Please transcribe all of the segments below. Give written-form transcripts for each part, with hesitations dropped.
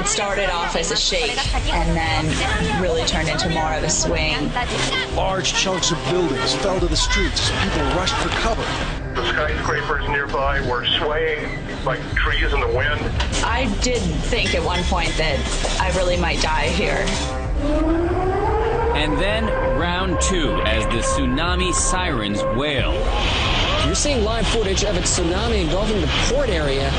It started off as a shake and then really turned into more of a swing. Large chunks of buildings fell to the streets as people rushed for cover. The skyscrapers nearby were swaying like trees in the wind. I did think at one point that I really might die here. And then round two as the tsunami sirens wail. You're seeing live footage of a tsunami engulfing the port area.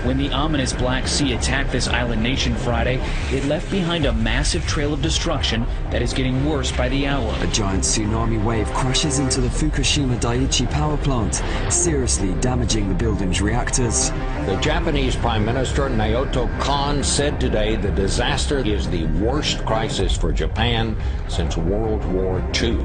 When the ominous Black Sea attacked this island nation Friday, it left behind a massive trail of destruction that is getting worse by the hour. A giant tsunami wave crashes into the Fukushima Daiichi power plant, seriously damaging the building's reactors. The Japanese Prime Minister Naoto Kan said today the disaster is the worst crisis for Japan since World War II.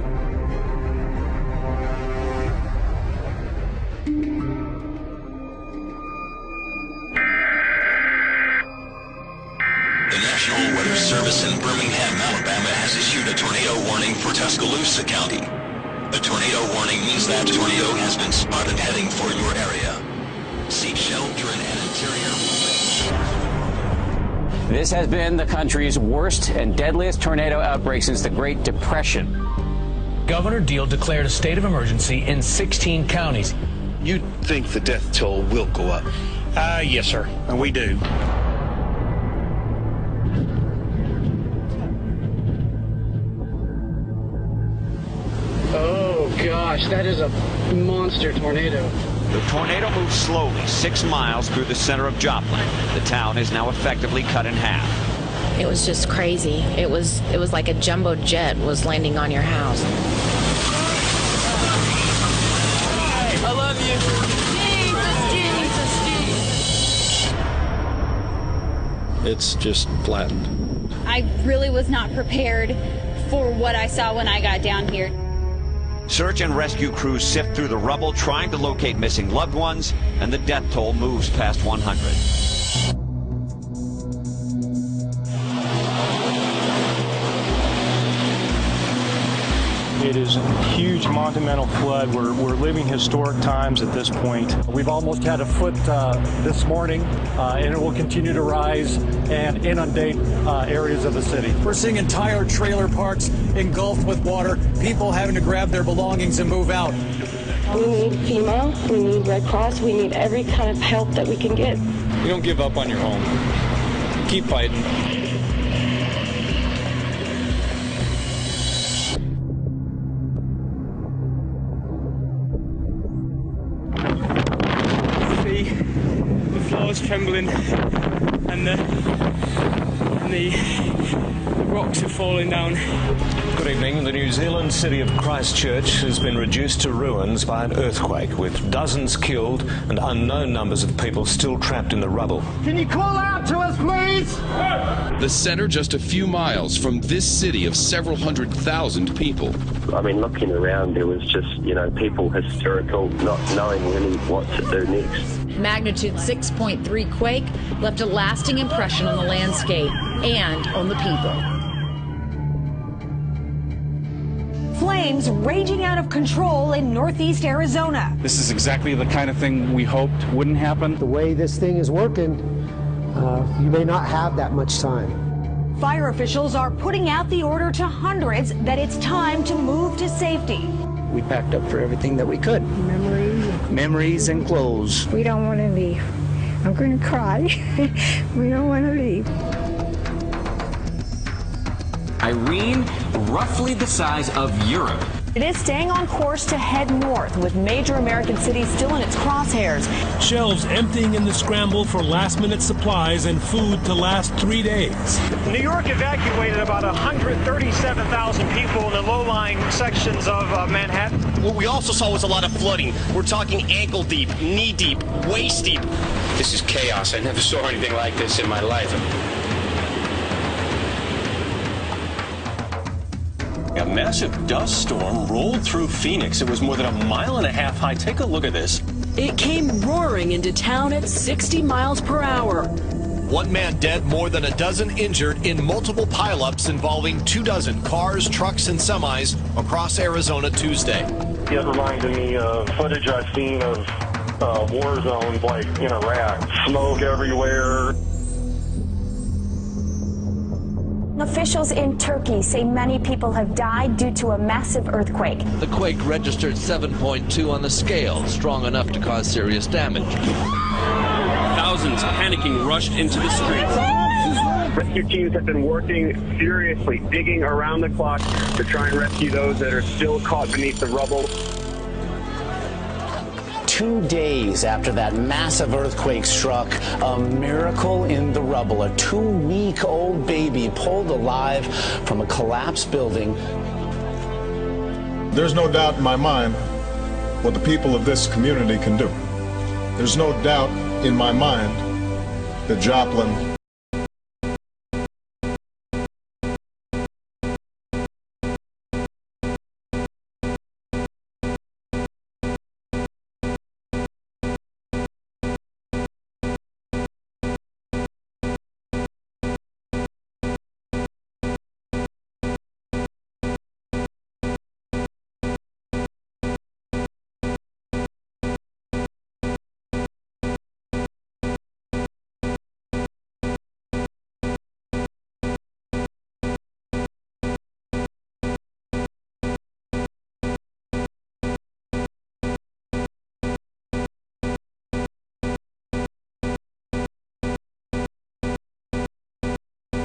The National Weather Service in Birmingham, Alabama has issued a tornado warning for Tuscaloosa County. A tornado warning means that a tornado has been spotted heading for your area. Seek shelter in an interior. This has been the country's worst and deadliest tornado outbreak since the Great Depression. Governor Deal declared a state of emergency in 16 counties. You'd think the death toll will go up. Yes, sir. And we do. Oh, gosh, that is a monster tornado. The tornado moved slowly 6 miles through the center of Joplin. The town is now effectively cut in half. It was just crazy. It was like a jumbo jet was landing on your house. I love you. It's just flattened. I really was not prepared for what I saw when I got down here. Search and rescue crews sift through the rubble trying to locate missing loved ones, and the death toll moves past 100. It is a huge monumental flood. We're living historic times at this point. We've almost had a foot this morning, and it will continue to rise and inundate areas of the city. We're seeing entire trailer parks engulfed with water, people having to grab their belongings and move out. We need FEMA, we need Red Cross, we need every kind of help that we can get. You don't give up on your home. Keep fighting. The floor is trembling and the rocks are falling down. Good evening. The New Zealand city of Christchurch has been reduced to ruins by an earthquake, with dozens killed and unknown numbers of people still trapped in the rubble. Can you call out to us, please? The center just a few miles from this city of several 100,000 people. I mean, looking around, there was just, people hysterical, not knowing really what to do next. Magnitude 6.3 quake left a lasting impression on the landscape and on the people. Flames raging out of control in northeast Arizona. This is exactly the kind of thing we hoped wouldn't happen. The way this thing is working, you may not have that much time. Fire officials are putting out the order to hundreds that it's time to move to safety. We packed up for everything that we could. Memories and clothes. We don't want to leave. I'm going to cry. We don't want to leave. Irene, roughly the size of Europe. It is staying on course to head north, with major American cities still in its crosshairs. Shelves emptying in the scramble for last-minute supplies and food to last 3 days. New York evacuated about 137,000 people in the low-lying sections of Manhattan. What we also saw was a lot of flooding. We're talking ankle deep, knee deep, waist deep. This is chaos. I never saw anything like this in my life. A massive dust storm rolled through Phoenix. It was more than 1.5 miles high. Take a look at this. It came roaring into town at 60 miles per hour. 1 man dead, more than a dozen injured in multiple pileups involving 24 cars, trucks, and semis across Arizona Tuesday. It reminded me of footage I've seen of war zones like in Iraq. Smoke everywhere. Officials in Turkey say many people have died due to a massive earthquake. The quake registered 7.2 on the scale, strong enough to cause serious damage. Thousands panicking rushed into the streets. Rescue teams have been working furiously, digging around the clock to try and rescue those that are still caught beneath the rubble. 2 days after that massive earthquake struck, a miracle in the rubble. A 2-week-old baby pulled alive from a collapsed building. There's no doubt in my mind what the people of this community can do. There's no doubt in my mind that Joplin